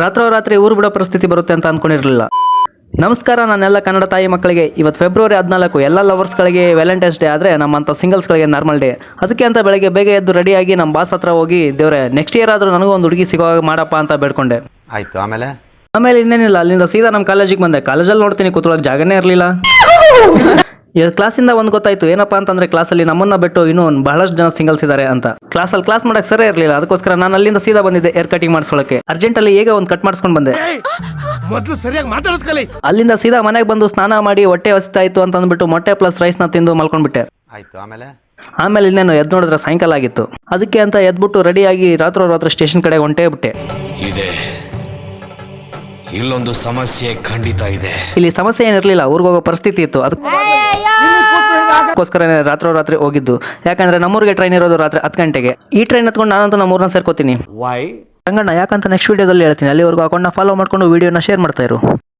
ರಾತ್ರೋರಾತ್ರಿ ಊರು ಬಿಡೋ ಪರಿಸ್ಥಿತಿ ಬರುತ್ತೆ ಅಂತ ಅಂದ್ಕೊಂಡಿರಲಿಲ್ಲ. ನಮಸ್ಕಾರ ನನ್ನೆಲ್ಲ ಕನ್ನಡ ತಾಯಿ ಮಕ್ಕಳಿಗೆ. ಇವತ್ತು ಫೆಬ್ರವರಿ 14 ಎಲ್ಲ ಲವರ್ಸ್ಗಳಿಗೆ ವ್ಯಾಲೆಂಟೈನ್ಸ್ ಡೇ. ಆದರೆ ನಮ್ಮಂಥ ಸಿಂಗಲ್ಸ್ಗಳಿಗೆ ನಾರ್ಮಲ್ ಡೇ. ಅದಕ್ಕೆ ಅಂತ ಬೆಳಗ್ಗೆ ಬೇಗ ಎದ್ದು ರೆಡಿಯಾಗಿ ನಮ್ಮ ಬಾಸ್ ಹತ್ರ ಹೋಗಿ, ದೇವ್ರೆ ನೆಕ್ಸ್ಟ್ ಇಯರ್ ಆದರೂ ನನಗೂ ಒಂದು ಹುಡುಗಿ ಸಿಗೋ ಹಾಗೆ ಮಾಡಪ್ಪ ಅಂತ ಬೇಡ್ಕೊಂಡೆ. ಆಯ್ತು. ಆಮೇಲೆ ಇನ್ನೇನಿಲ್ಲ, ಅಲ್ಲಿಂದ ಸೀದಾ ನಮ್ಮ ಕಾಲೇಜಿಗೆ ಬಂದೆ. ಕಾಲೇಜಲ್ಲಿ ನೋಡ್ತೀನಿ ಕೂತ್ಕೊಳ್ಳೋಕೆ ಜಾಗನೇ ಇರಲಿಲ್ಲ. ಕ್ಲಾಸಿಂದ ಒಂದು ಗೊತ್ತಾಯ್ತು, ಏನಪ್ಪಾ ಅಂತಂದ್ರೆ ಕ್ಲಾಸಲ್ಲಿ ನಮ್ಮನ್ನ ಬಿಟ್ಟು ಇನ್ನೂ ಬಹಳಷ್ಟು ಜನ ಸಿಂಗಲ್ಸ್ ಇದ್ದಾರೆ ಅಂತ. ಕ್ಲಾಸಲ್ಲಿ ಕ್ಲಾಸ್ ಮಾಡಕ್ಕೆ ಸರಿ ಇರಲಿಲ್ಲ. ಅದಕ್ಕೋಸ್ಕರ ನಾನು ಅಲ್ಲಿಂದ ಸೀದಾ ಬಂದಿದ್ದೆ ಹೇರ್ ಕಟಿಂಗ್ ಮಾಡಿಸ್ಕೊಳ್ಳೋಕೆ. ಅರ್ಜೆಂಟಲ್ಲಿ ಹೇಗೆ ಒಂದು ಕಟ್ ಮಾಡಿಸ್ಕೊಂಡು ಬಂದೆ. ಮೊದಲು ಸರಿಯಾಗಿ ಮಾತಾಡೋದು ಕಲಿ. ಅಲ್ಲಿಂದ ಸೀದಾ ಮನೆಗೆ ಬಂದು ಸ್ನಾನ ಮಾಡಿ ಹೊಟ್ಟೆ ಹಸಿತಾಯ್ತು ಅಂತ ಅಂದ್ಬಿಟ್ಟು ಮೊಟ್ಟೆ ಪ್ಲಸ್ ರೈಸ್ನ ತಿಂದು ಮಲ್ಕೊಂಡ್ಬಿಟ್ಟೆ. ಆಯ್ತು. ಆಮೇಲೆ ಇನ್ನೇನು ಎದ್ದು ನೋಡಿದ್ರೆ ಸಾಯಂಕಾಲ ಆಗಿತ್ತು. ಅದಕ್ಕೆ ಅಂತ ಎದ್ಬಿಟ್ಟು ರೆಡಿಯಾಗಿ ರಾತ್ರಿ ಸ್ಟೇಷನ್ ಕಡೆ ಹೊಂಟೇ ಬಿಟ್ಟೆ. ಇದೆ, ಇಲ್ಲೊಂದು ಸಮಸ್ಯೆ ಖಂಡಿತ ಇದೆ. ಇಲ್ಲಿ ಸಮಸ್ಯೆ ಏನಿರಲಿಲ್ಲ, ಊರಿಗೆ ಹೋಗೋ ಪರಿಸ್ಥಿತಿ ಇತ್ತು. ಅದಕ್ಕೋಸ್ಕರ ರಾತ್ರಿ ಹೋಗಿದ್ದು. ಯಾಕಂದ್ರೆ ನಮ್ಮೂರಿಗೆ ಟ್ರೈನ್ ಇರೋದು ರಾತ್ರಿ 10 ಗಂಟೆಗೆ. ಈ ಟ್ರೈನ್ ಹತ್ಕೊಂಡು ನಾನಂತೂ ನಮ್ಮೂರನ್ನ ಸೇರ್ಕೋತೀನಿ. ರಂಗಣ್ಣ ಯಾಕಂತ ನೆಕ್ಸ್ಟ್ ವಿಡಿಯೋದಲ್ಲಿ ಹೇಳ್ತೀನಿ. ಅಲ್ಲಿವರೆಗೂ ಅಕೌಂಟ್ನ ಫಾಲೋ ಮಾಡ್ಕೊಂಡು ವಿಡಿಯೋನ ಶೇರ್ ಮಾಡ್ತಾ ಇರು.